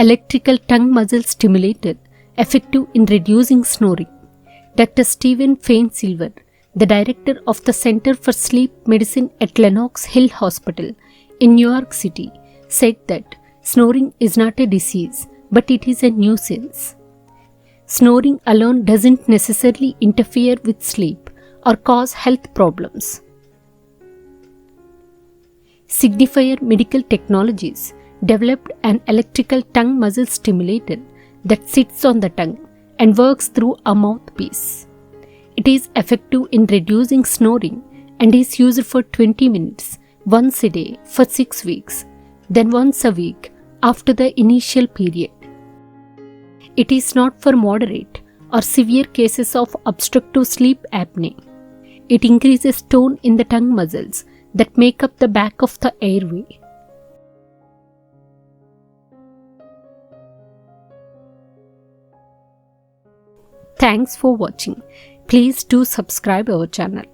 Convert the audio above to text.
electrical tongue muscle stimulator effective in reducing snoring. Dr. Stephen Fain-Silver, the director of the Center for Sleep Medicine at Lenox Hill Hospital in New York City, said that snoring is not a disease, but it is a nuisance. Snoring alone doesn't necessarily interfere with sleep or cause health problems. Signifier Medical Technologies developed an electrical tongue muscle stimulator that sits on the tongue and works through a mouthpiece. It is effective in reducing snoring and is used for 20 minutes once a day for 6 weeks, then once a week after the initial period. It is not for moderate or severe cases of obstructive sleep apnea. It increases tone in the tongue muscles that make up the back of the airway. Thanks for watching. Please do subscribe our channel.